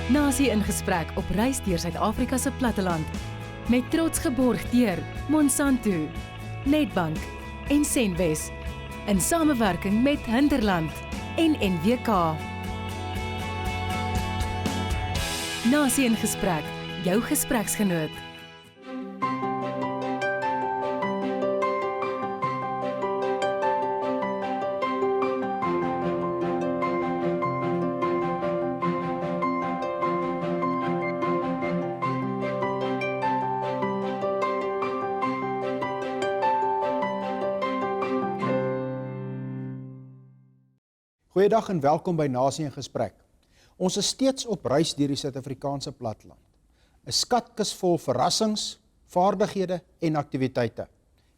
Nasie in gesprek op reis deur Suid-Afrika se platteland. Met trots geborg deur Monsanto, Nedbank en Senwes in samewerking met Hinterland en NWK. Nasie in gesprek, jou gespreksgenoot. Goeiedag en welkom by Nasie in Gesprek. Ons is steeds op reis deur die Suid-Afrikaanse platteland. 'n Skatkis vol verrassings, vaardighede en aktiwiteite.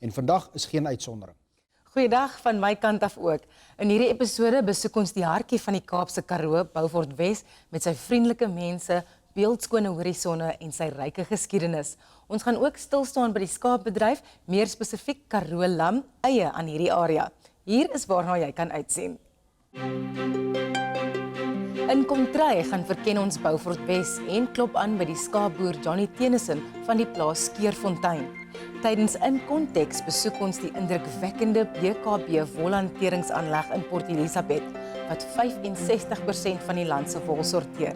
En vandag is geen uitsondering. Goeiedag van my kant af ook. In hierdie episode besoek ons die hartjie van die Kaapse Karoo, Beaufort Wes, met sy vriendelike mense, beeldskone horisonne en sy ryke geskiedenis. Ons gaan ook stilstaan by die skaapbedryf, meer spesifiek Karoo lam, eie aan hierdie area. Hier is waarna jy kan uitsien. In Komtry gaan verken ons Beaufort Wes en klop aan by die skaapboer Johnny Tennyson van die plaas Skeerfontein. Tydens In Konteks besoek ons die indrukwekkende BKB wolhanteringsaanleg in Port Elizabeth, wat 65% van die land se wol sorteer.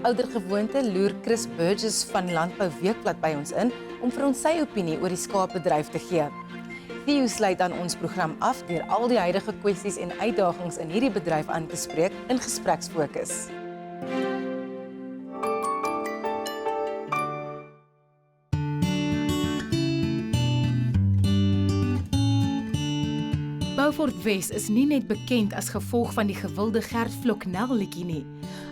Oudergewoonte loer Chris Burgess van Landbou Weekblad by ons in om vir ons sy opinie oor die skaapbedryf te gee. Theo sluit aan ons program af deur al die huidige kwessies en uitdagings in hierdie bedryf aan te spreek in gespreksfokus. Beaufort Wes is nie net bekend as gevolg van die gewilde Gert Vloknel liedjie nie.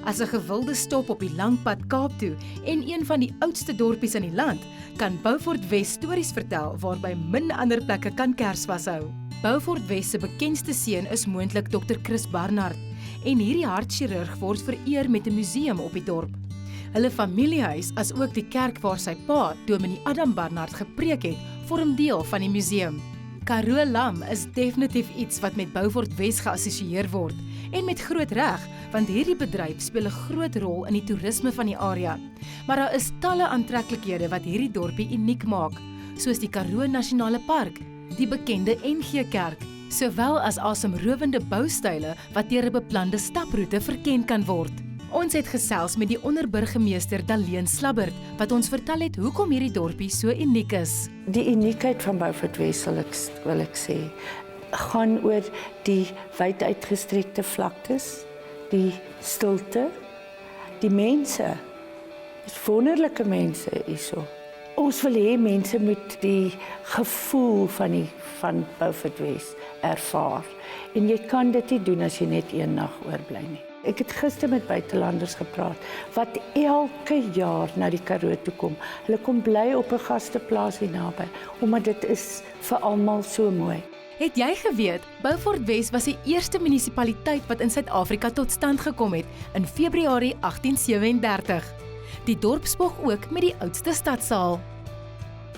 As 'n gewilde stop op die lang pad Kaap toe en een van die oudste dorpies in die land, kan Beaufort Wes stories vertel waarby min ander plekke kan kers vashou. Beaufort Wes se bekendste seun is moontlik Dr. Chris Barnard en hierdie hartchirurg word vereer met 'n museum op die dorp. Hulle familiehuis, as ook die kerk waar sy pa, Dominee Adam Barnard, gepreek het, vorm deel van die museum. Karoo lam is definitief iets wat met Beaufort Wes geassosieer word en met groot reg, want hierdie bedryf speel 'n groot rol in die toerisme van die area. Maar daar is talle aantreklikhede wat hierdie dorpie uniek maak, soos die Karoo Nasionale Park, die bekende NG Kerk, sowel as asemrowende boustyle wat deur 'n beplande staproete verken kan word. Ons het gesels met die onderburgemeester Daleen Slabbert wat ons vertel het hoekom hierdie dorpie so uniek is. Die uniekheid van Beaufort Wes wil ek sê, gaan oor die wyd uitgestrekte vlaktes, die stilte, die mense, wonderlike mense hierso. Ons wil hê mense moet die gevoel van Beaufort Wes ervaar. En jy kan dit nie doen as jy net een nag oorbly nie. Ek het gister met buitelanders gepraat wat elke jaar na die Karoo toe kom. Hulle kom bly op 'n gasteplaas hier naby, omdat dit is vir almal so mooi. Het jy geweet, Beaufort Wes was die eerste munisipaliteit wat in Suid-Afrika tot stand gekom het in Februarie 1837. Die dorp spog ook met die oudste stadsaal.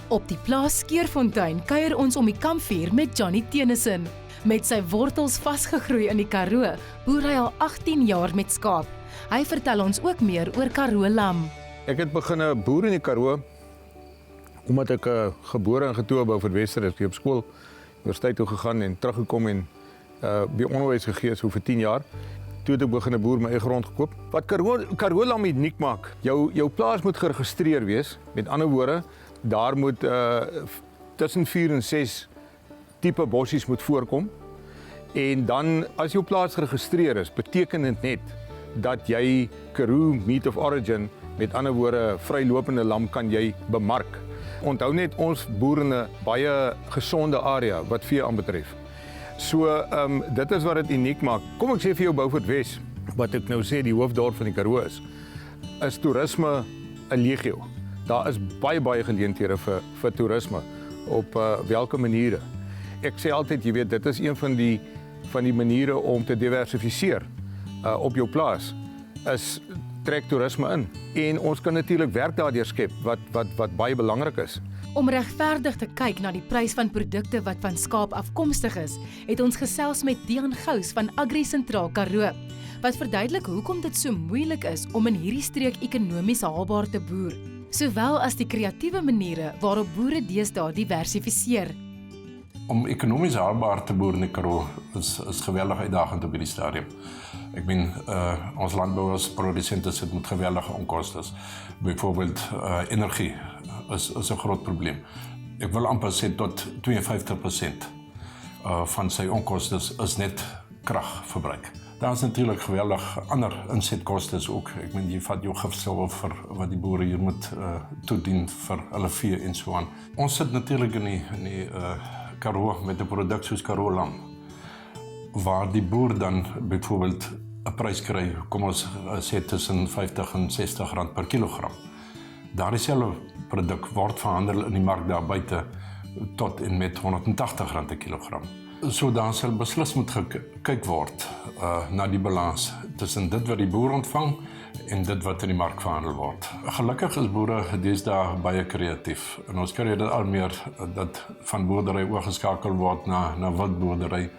Op die plaas Skeerfontein kuier ons om die kampvuur met Johnny Tennyson. Met sy wortels vasgegroei in die Karoo, boer hy al 18 jaar met skaap. Hy vertel ons ook meer oor Karoo lam. Ek het begin boer in die Karoo, omdat ek gebore en getoe Beaufort Wes is. Ek het op skool universiteit toe gegaan en teruggekom en by onderwys gegee so vir 10 jaar. Toe het ek begin boer, my eie grond gekoop. Wat Karoo lam uniek maak, jou plaas moet geregistreer wees. Met ander woorde, daar moet tussen 4 en 6 tipe bossies moet voorkom. En dan as jou plaas geregistreer is, beteken dit net dat jy Karoo Meat of Origin, met ander woorde vrylopende lam, kan jy bemark. Onthou net, ons boer in 'n baie gesonde area wat vee aanbetref. So dit is wat dit uniek maak. Kom ek sê vir jou Beaufort Wes, wat ek nou sê die hoofdorp van die Karoo is toerisme 'n legio. Daar is baie geleenthede vir toerisme op welke maniere. Ek sê altyd, jy weet, dit is een van die maniere om te diversifiseer op jou plaas, is trek toerisme in. En ons kan natuurlik werk daardeur skep wat baie belangrik is. Om regverdig te kyk na die prys van produkte wat van skaap afkomstig is, het ons gesels met Dian Gous van Agri Sentraal Karoo. wat verduidelik hoekom dit so moeilik is om in hierdie streek ekonomies haalbaar te boer, sowel as die kreatiewe maniere waarop boere deesdae diversifiseer. Om ekonomies haalbaar te boer in die Karoo is geweldig uitdagend op hierdie stadium. Ek meen, ons landbouers, produsente sit met geweldige onkostes. Byvoorbeeld energie is 'n groot probleem. Ek wil amper sê tot 52% van sy onkostes is net kragverbruik. Daar is natuurlijk geweldig ander insetkostes ook. Ek meen, jy vat jou gifstowwe wat die boere hier moet toedien vir hulle vee en so aan. Ons sit natuurlijk in die Karoo met 'n produk soos Karoo lam, waar die boer dan byvoorbeeld 'n prys kry, kom ons sê tussen 50 en 60 rand per kilogram. Daardie selfe produk word verhandel in die mark daar buite tot en met 180 rand per kilogram. So daar sal beslis moet gekyk word na die balans tussen dit wat die boer ontvang en dit wat in die mark verhandel word. Gelukkig is boere deesdae baie kreatief en ons kry dit al meer dat van boerdery oorgeskakel word na wildboerdery.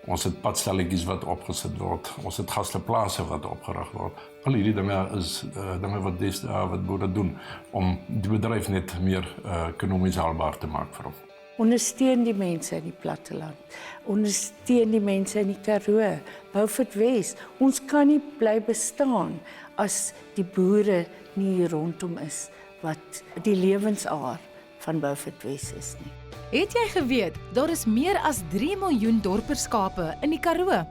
Ons het padstalletjies wat opgesit word, ons het gasteplase wat opgerig word. Al hierdie dinge is dinge wat deesdae wat boere doen om die bedryf net meer ekonomies haalbaar te maak vir hom. Ondersteun die mense in die platteland. Ondersteun die mense in die Karoo, Beaufort Wes. Ons kan nie bly bestaan as die boere nie hier rondom is wat die lewensaar van Beaufort Wes is nie. Het jy geweet, daar is meer as 3 miljoen dorperskape in die Karoo?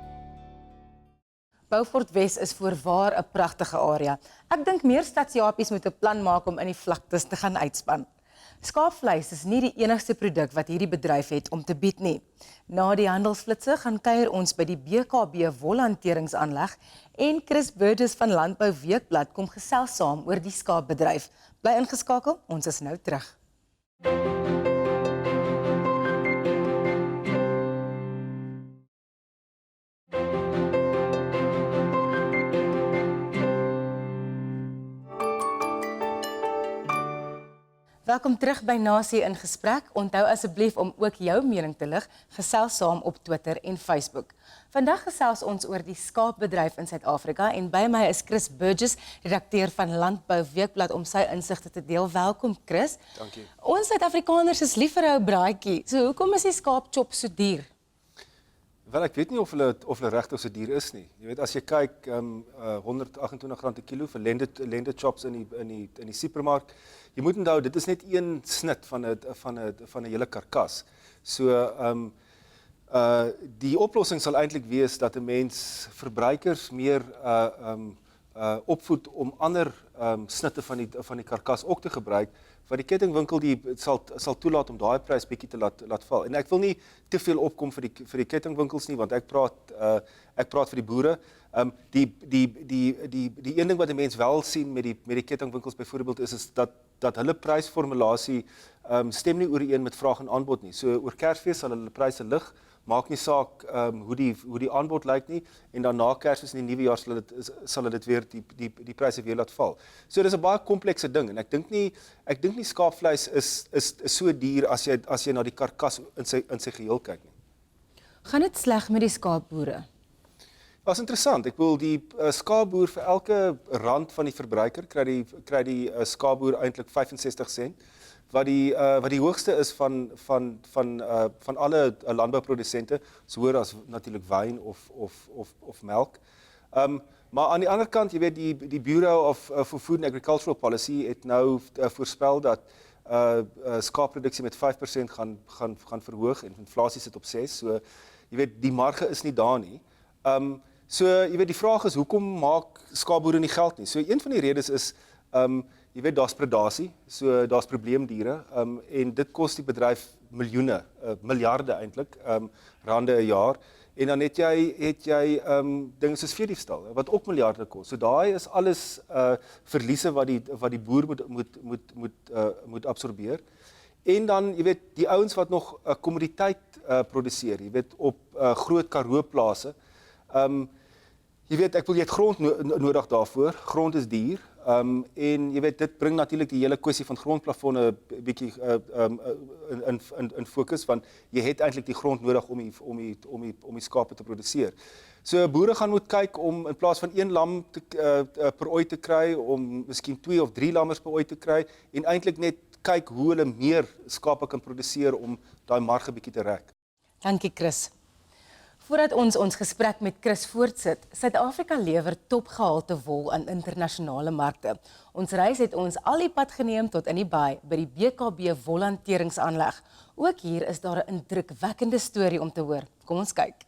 Beaufort Wes is voorwaar 'n pragtige area. Ek dink meer stadsjapies moet 'n plan maak om in die vlaktes te gaan uitspan. Skaapvleis is nie die enigste produk wat hierdie bedryf het om te bied nie. Na die handelsflitse gaan kuier ons by die BKB wolhanteringsaanleg en Chris Burgess van Landbou Weekblad kom gesels saam oor die skaapbedryf. Bly ingeskakel, ons is nou terug. Welkom terug by Nasie in Gesprek. Onthou asseblief om ook jou mening te lig, gesels saam op Twitter en Facebook. Vandag gesels ons oor die skaapbedryf in Suid-Afrika en by my is Chris Burgess, redakteur van Landbou Weekblad om sy insigte te deel. Welkom Chris. Dankie. Ons Suid-Afrikaners is lief vir 'n ou braaitjie. So hoekom is die skaapchop so duur? Wel, ek weet nie of hulle regtig so duur is nie. Jy weet, as jy kyk, R128 per kilo vir lende chops in die supermark. Jy moet onthou, dit is net een snit van 'n hele karkas. So die oplossing sal eintlik wees dat 'n mens verbruikers meer opvoed om ander snitte van die karkas ook te gebruik, wat die kettingwinkel sal toelaat om daai prys bietjie te laat val. En ek wil nie te veel opkom vir die kettingwinkels nie, want ek praat vir die boere. Die een ding wat 'n mens wel sien met die kettingwinkels byvoorbeeld is dat hulle prysformulasie stem nie ooreen met vraag en aanbod nie. So oor Kersfees sal hulle pryse lig, maak nie saak hoe die aanbod lyk nie, en dan na Kersfees in die nuwe jaar sal dit weer die pryse weer laat val. So dis 'n baie komplekse ding en ek dink nie skaapvleis is so duur as jy na die karkas in sy geheel kyk nie. Gaan dit sleg met die skaapboere? Dat is interessant. Ek bedoel, die skaapboer vir elke rand van die verbruiker kry die skaapboer eintlik 65 sent, wat die hoogste is van alle landbouprodusente, so hoër as natuurlik wyn of melk. Maar aan die ander kant, jy weet, die Bureau for Food and Agricultural Policy het nou voorspel dat skaapproduksie met 5% gaan verhoog en inflasie sit op 6%. So jy weet, die marge is nie daar nie. So jy weet, die vraag is, hoekom maak skaapboere nie geld nie? So een van die redes is jy weet, daar's predasie, so daar's probleemdiere, en dit kos die bedryf miljoene, miljarde eintlik, rande 'n jaar. En dan het jy dinge soos veediefstal wat ook miljarde kos. So daai is alles verliese wat die boer moet absorbeer. En dan, jy weet, die ouens wat nog kommoditeit produseer, jy weet, op groot Karoo-plase. Jy weet, jy het grond nodig daarvoor. Grond is duur. En jy weet, dit bring natuurlik die hele kwessie van grondplafonne bietjie in fokus, want jy het eintlik die grond nodig om die skape te produseer. So boere gaan moet kyk om in plaas van 1 lam per ooi te kry, om miskien 2 of 3 lammers per ooi te kry en eintlik net kyk hoe hulle meer skape kan produseer om daai marge bietjie te rek. Dankie Chris. Voordat ons gesprek met Chris voortsit, Suid-Afrika lewer topgehalte wol aan internasionale markte. Ons reis het ons al die pad geneem tot in die baai by die BKB wolhanteringsaanleg. Ook hier is daar 'n indrukwekkende storie om te hoor. Kom ons kyk.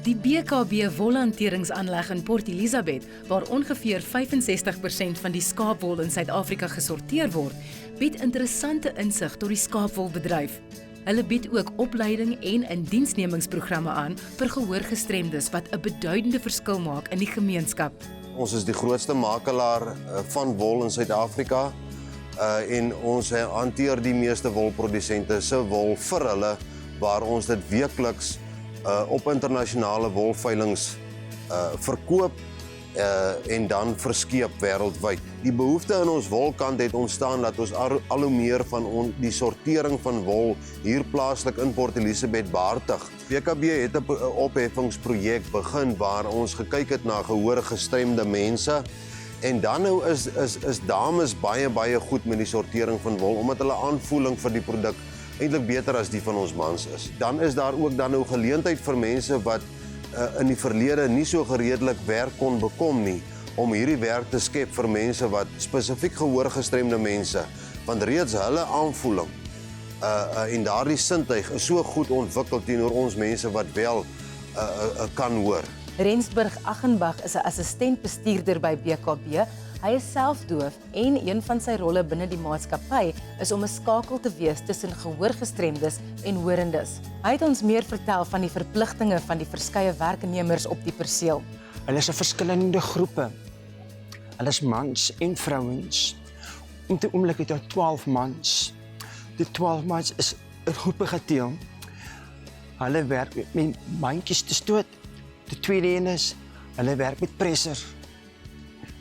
Die BKB wolhanteringsaanleg in Port Elizabeth, waar ongeveer 65% van die skaapwol in Suid-Afrika gesorteer word, bied interessante insig tot die skaapwolbedryf. Hulle bied ook opleiding en indiensnemingsprogramme aan vir gehoorgestremdes wat 'n beduidende verskil maak in die gemeenskap. Ons is die grootste makelaar van wol in Suid-Afrika en ons hanteer die meeste wolprodusente se wol vir hulle waar ons dit weekliks op internasionale wolveilings verkoop en dan verskeep wêreldwyd. Die behoefte in ons wolkant het ontstaan dat ons al hoe meer van die sortering van wol hier plaaslik in Port Elizabeth behartig. BKB het 'n opheffingsprojek begin waar ons gekyk het na gehoorgestremde mense en dan nou is dames baie goed met die sortering van wol omdat hulle aanvoeling vir die produk eintlik beter as die van ons mans is. Dan is daar ook dan nou geleentheid vir mense wat in die verlede nie so gereedelik werk kon bekom nie, om hierdie werk te skep vir mense wat spesifiek gehoorgestremde mense, want reeds hulle aanvoeling en daardie sintuig is so goed ontwikkel teenoor ons mense wat wel kan hoor. Rensburg Aghenbach is 'n assistentbestuurder by BKB. Hy is self doof en een van sy rolle binne die maatskappy is om 'n skakel te wees tussen gehoorgestremdes en horendes. Hy het ons meer vertel van die verpligtinge van die verskeie werknemers op die perseel. Hulle is 'n verskillende groepe. Hulle is mans en vrouens. Op die oomblik het daar 12 mans. Die 12 mans is 'n groepe geteel. Hulle werk met mandjies te stoot. Die tweede een is, hulle werk met presser.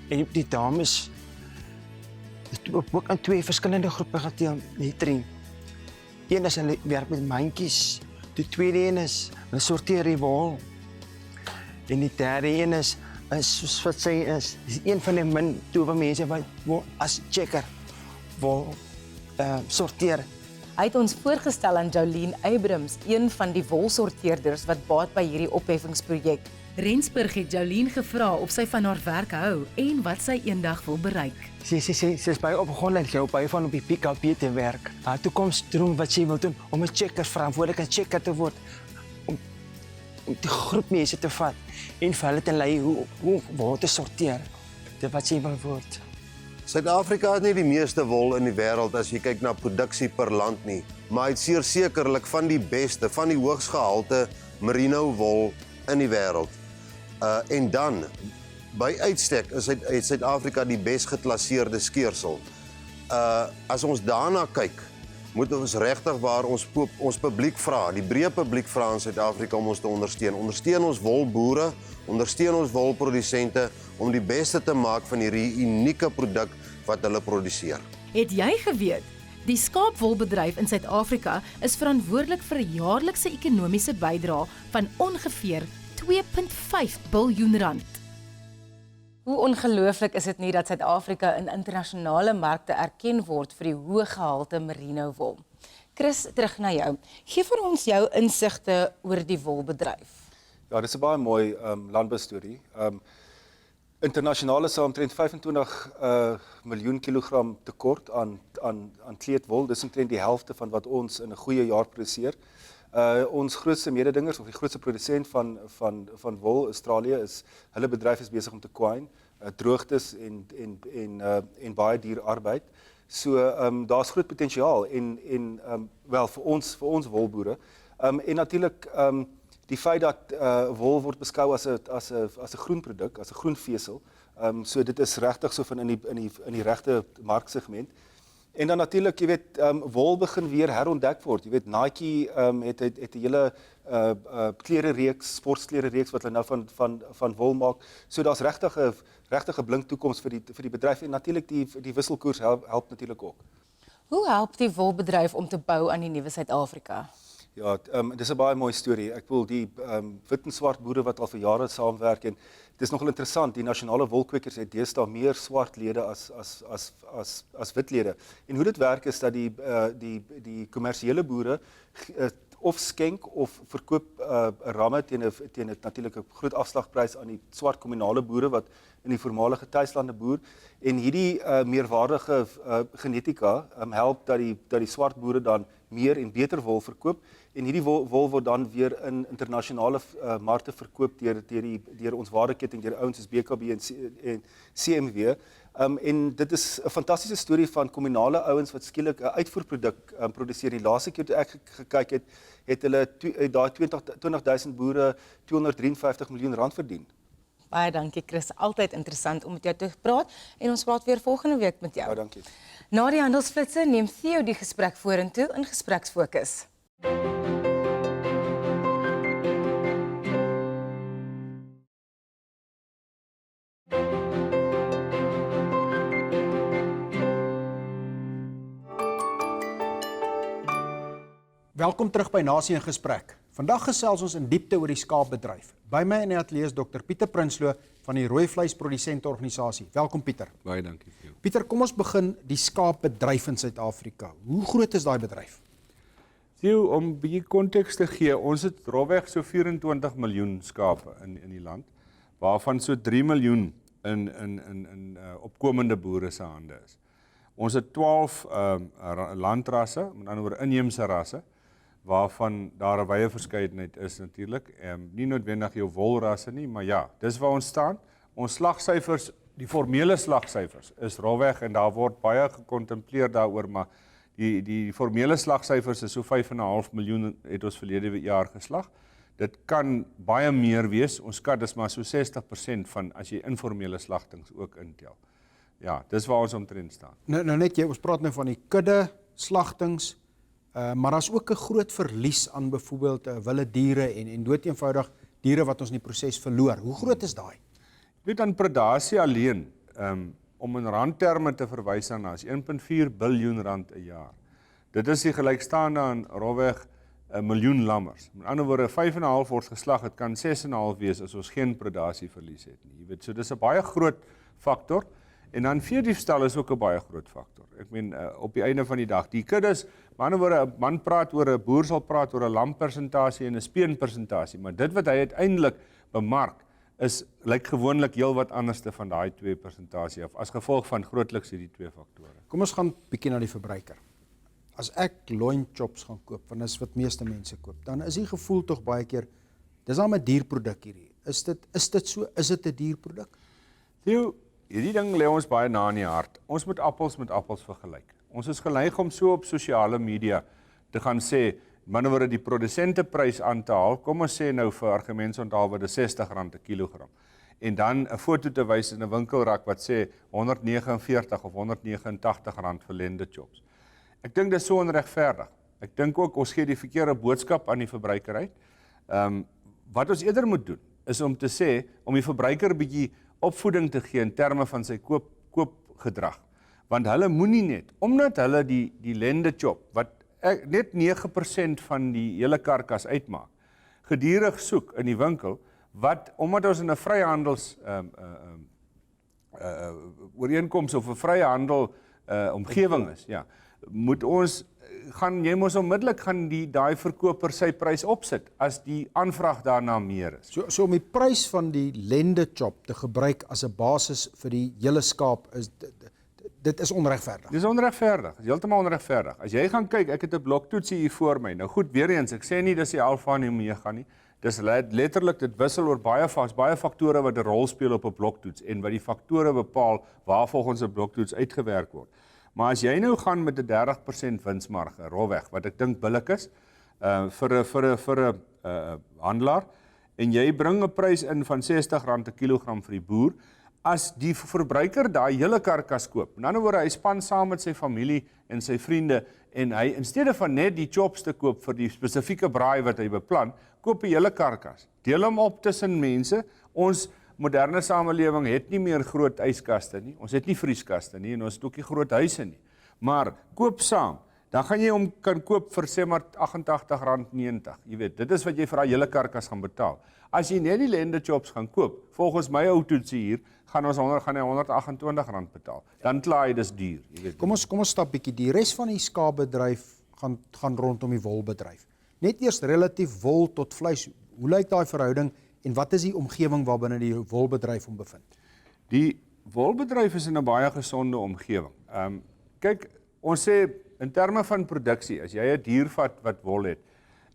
En die dames is ook aan 2 verskillende groepe geteel, die 3. Een is hulle werk met mandjies. Die tweede een is, hulle sorteer die wol. En die derde een is soos wat sy is een van die min doewe mense wat as checker wol sorteer. Hy het ons voorgestel aan Jolene Abrams, een van die wolsorteerders wat baat by hierdie opheffingsprojek. Rensburg het Jolene gevra of sy van haar werk hou en wat sy eendag wil bereik. Sy is baie opgewonde en sy hou baie van op die BKB te werk. Haar toekomsdroom wat sy wil doen om 'n checker, verantwoordelike checker te word, om die groep mense te vat en vir hulle te lei hoe wol te sorteer. Dit wat sy wil word. Suid-Afrika het nie die meeste wol in die wêreld as jy kyk na produksie per land nie, maar het sekerlik van die beste, van die hoogs gehalte merino wol in die wêreld. En dan, by uitstek het Suid-Afrika die bes geklasseerde skeersel. As ons daarna kyk, moet ons regtig waar ons publiek vra, die breë publiek vra in Suid-Afrika om ons te ondersteun. Ondersteun ons wolboere, ondersteun ons wolprodusente om die beste te maak van hierdie unieke produk wat hulle produseer. Het jy geweet? Die skaapwolbedryf in Suid-Afrika is verantwoordelik vir 'n jaarlikse ekonomiese bydrae van ongeveer R2.5 biljoen. Hoe ongelooflik is dit nie dat Suid-Afrika in internasionale markte erken word vir die hoë gehalte merino wol. Chris, terug na jou. Gee vir ons jou insigte oor die wolbedryf. Ja, dis 'n baie mooi landboustorie. Internasionaal is daar omtrent 25 miljoen kilogram tekort aan kleedwol. Dis omtrent die helfte van wat ons in 'n goeie jaar produseer. Ons grootste mededingers of die grootste produsent van wol, Australië, hulle bedryf is besig om te kwyn, droogtes en baie dierarbeid. So daar's groot potensiaal en wel vir ons wolboere. En natuurlik die feit dat wol word beskou as 'n groenproduk, as 'n groenvesel. So dit is regtig so van in die regte marksegment. En dan natuurlik, jy weet, wol begin weer herontdek word. Jy weet, Nike het 'n hele klere reeks, sportklere reeks wat hulle nou van wol maak. So daar's regtig 'n blink toekoms vir die bedryf en natuurlik die wisselkoers help natuurlik ook. Hoe help die wolbedryf om te bou aan die nuwe Suid-Afrika? Ja, dis 'n baie mooi storie. Ek bedoel die wit en swart boere wat al vir jare saamwerk en dis nogal interessant, die nasionale wolkwekers het deesdae meer swart lede as wit lede. En hoe dit werk is dat die kommersiële boere of skenk of verkoop ramme teen 'n natuurlik 'n groot afslagprys aan die swart kommunale boere wat in die voormalige tuislande boer en hierdie meerwaardige genetika help dat die swart boere dan meer en beter wol verkoop en hierdie wol word dan weer in internasionale markte verkoop deur ons waardeketting deur ouens soos BKB en CMW. En dit is 'n fantastiese storie van kommunale ouens wat skielik 'n uitvoerproduk produseer. Die laaste keer toe ek gekyk het hulle daai 20.000 boere 253 miljoen rand verdien. Baie dankie Chris, altyd interessant om met jou te praat en ons praat weer volgende week met jou. Baie dankie. Na die handelsflitse neem Theo die gesprek vorentoe in Gespreksfokus. Welkom terug by Nasie in Gesprek. Vandag gesels ons in diepte oor die skaapbedryf. By my in die ateljee is Dr. Pieter Prinsloo van die Rooi Vleisprodusente Organisasie. Welkom Pieter. Baie dankie vir jou. Pieter, kom ons begin die skaapbedryf in Suid-Afrika. Hoe groot is daai bedryf? Theo, om 'n bietjie konteks te gee, ons het rofweg so 24 miljoen skape in die land, waarvan so 3 miljoen in opkomende boere se hande is. Ons het 12 landrasse, met ander woorde inheemse rasse, waarvan daar 'n wye verskeidenheid is natuurlik. Nie noodwendig jou wolrasse nie, maar ja, dis waar ons staan. Ons slagsyfers, die formele slagsyfers is rofweg en daar word baie gekontempleer daaroor, maar die formele slagsyfers is so 5,5 miljoen het ons verlede jaar geslag. Dit kan baie meer wees. Ons skat dis maar so 60% van as jy informele slagtings ook intel. Ja, dis waar ons omtrent staan. Nou net jy, ons praat nou van die kudde slagtings, maar daar's ook 'n groot verlies aan byvoorbeeld wilde diere en doeteenvoudig diere wat ons in die proses verloor. Hoe groot is daai? Jy weet aan predasie alleen, om in randterme te verwys aan as 1,4 biljoen rand 'n jaar. Dit is die gelykstaande aan rofweg 'n miljoen lammers. Met ander woorde 5,5 word geslag, dit kan 6,5 wees as ons geen predasieverlies het nie. Jy weet, so dis 'n baie groot faktor. En dan veediefstal is ook 'n baie groot faktor. Ek meen op die einde van die dag, die kuddes, met ander woorde 'n man praat oor 'n boer sal praat oor 'n lampersentasie en 'n speenpersentasie, maar dit wat hy uiteindelik bemark lyk gewoonlik heel wat anderste van daai twee persentasie af as gevolg van grootliks hierdie twee faktore. Kom ons gaan bietjie na die verbruiker. As ek loin chops gaan koop, want dis wat meeste mense koop, dan is die gevoel tog baie keer dis dan 'n dierproduk hierdie. Is dit so? Is dit 'n dierproduk? Theo, hierdie ding lê ons baie na in die hart. Ons moet appels met appels vergelyk. Ons is geneig om so op sosiale media te gaan sê, met ander woorde die produsenteprys aan te haal. Kom ons sê nou vir argumentsonthaal wat is R60 'n kilogram. En dan 'n foto te wys in 'n winkelrak wat sê R149 of R189 vir lende chops. Ek dink dit is so onregverdig. Ek dink ook ons gee die verkeerde boodskap aan die verbruiker uit. Wat ons eerder moet doen is om te sê om die verbruiker 'n bietjie opvoeding te gee in terme van sy koopgedrag. Want hulle moenie net, omdat hulle die lende chop, wat net 9% van die hele karkas uitmaak, gedurig soek in die winkel, omdat ons in 'n vryhandels ooreenkoms of 'n vryhandel omgewing is, ja, moet ons jy moet onmiddellik gaan daai verkoper sy prys opsit as die aanvraag daarna meer is. So om die prys van die lende chop te gebruik as 'n basis vir die hele skaap dit is onregverdig. Dis onregverdig, dis heeltemal onregverdig. As jy gaan kyk, ek het 'n bloktoetsie hier voor my. Nou goed, weer eens, ek sê nie dis die alfa en die omega nie. Dis letterlik dit wissel oor baie faktore wat 'n rol speel op 'n bloktoets en wat die faktore bepaal waar volgens 'n bloktoets uitgewerk word. Maar as jy nou gaan met 'n 30% winsmarge, rolweg, wat ek dink billik is, vir 'n handelaar, en jy bring 'n prys in van R60 'n kilogram vir die boer, as die verbruiker daai hele karkas koop. In ander woorde, hy span saam met sy familie en sy vriende, en hy, in steede van net die chops te koop vir die spesifieke braai wat hy beplan, koop 'n hele karkas. Deel hom op tussen mense. Ons moderne samelewing het nie meer groot yskaste nie, ons het nie vrieskaste nie, en ons het ook nie groot huise nie. Maar koop saam. Dan gaan jy hom kan koop vir sê maar R88.90. Jy weet, dit is wat jy vir daai hele karkas gaan betaal. As jy net die Lender Chops gaan koop, volgens my ou toetsie hier, gaan jy R128 betaal. Dan klaar jy dis duur, jy weet. Kom ons stap bietjie. Die res van die skaapbedryf gaan rondom die wolbedryf. Net eers relatief wol tot vleis. Hoe lyk daai verhouding en wat is die omgewing waarbinne die wolbedryf hom bevind? Die wolbedryf is in 'n baie gesonde omgewing. Kyk, ons sê in terme van produksie, as jy 'n dier vat wat wol het,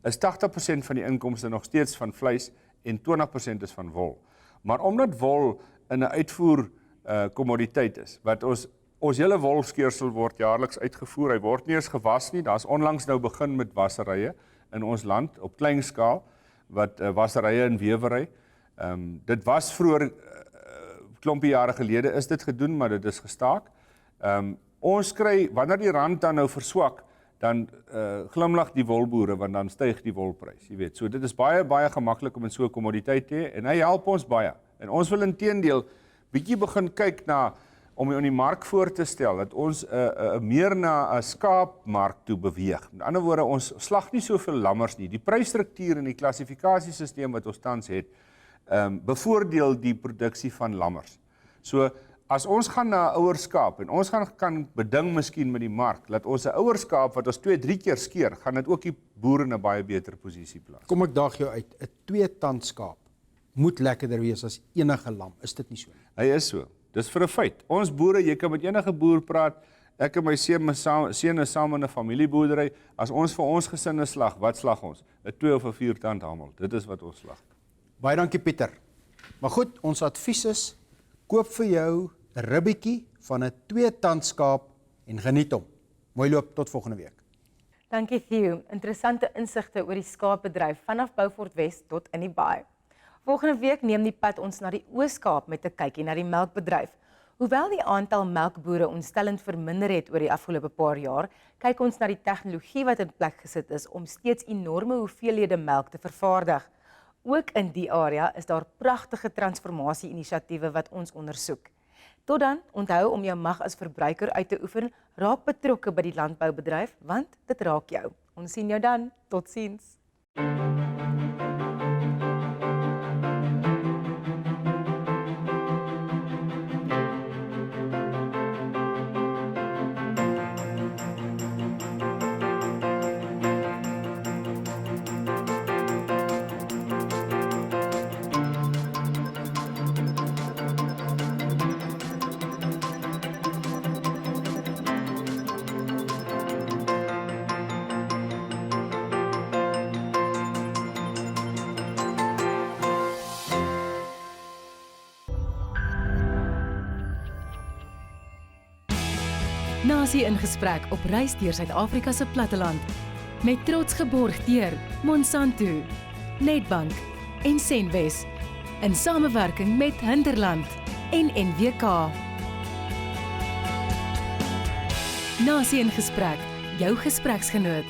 is 80% van die inkomste nog steeds van vleis en 20% is van wol. Maar omdat wol in 'n uitvoer kommoditeit is, wat ons hele wolskeersel word jaarliks uitgevoer, hy word nie eens gewas nie, daar's onlangs nou begin met wasserye in ons land op klein skaal, wat wasserye en wewery. Dit was vroeër klompie jare gelede is dit gedoen, maar dit is gestaak. Ons kry, wanneer die rand dan nou verswak, dan glimlag die wolboere, want dan styg die wolprys, jy weet. So dit is baie, baie gemaklik om in so 'n kommoditeit te hê, en hy help ons baie. En ons wil inteendeel bietjie begin kyk na, om in die mark voor te stel, dat ons meer na 'n skaapmark toe beweeg. Met ander woorde, ons slag nie soveel lammers nie. Die prysstruktuur en die klassifikasiesisteem wat ons tans het, bevoordeel die produksie van lammers. So, as ons gaan na 'n ouer skaap, en ons kan beding miskien met die mark, dat ons 'n ouer skaap wat ons 2-3 keer skeer, gaan dit ook die boere in 'n baie beter posisie plaas. Kom ek daag jou uit, 'n 2-tand skaap moet lekkerder wees as enige lam, is dit nie so nie? Hy is so. Dis vir 'n feit. Ons boere, jy kan met enige boer praat, ek en my seun is saam in 'n familieboerdery, as ons vir ons gesinne slag, wat slag ons? 'n 2 of 'n 4-tand hamel, dit is wat ons slag. Baie dankie Pieter. Maar goed, ons advies is, koop vir jou 'n ribbietjie van 'n 2-tand skaap en geniet hom. Mooi loop, tot volgende week. Dankie Theo, interessante insigte oor die skaapbedryf vanaf Beaufort Wes tot in die Baai. Volgende week neem die pad ons na die Oos-Kaap met 'n kykie na die melkbedryf. Hoewel die aantal melkbore ontstellend verminder het oor die afgelope paar jaar, kyk ons na die tegnologie wat in plek gesit is om steeds enorme hoeveelhede melk te vervaardig. Ook in die area is daar pragtige transformasie-inisiatiewe wat ons ondersoek. Tot dan, onthou om jou mag as verbruiker uit te oefen, raak betrokke by die landboubedryf, want dit raak jou. Ons sien jou dan. Totsiens. Nasie in gesprek op reis deur Suid-Afrika se platteland. Met trots geborg deur Monsanto, Nedbank en Senwes in samewerking met Hinterland en NWK. Nasie in gesprek, jou gespreksgenoot.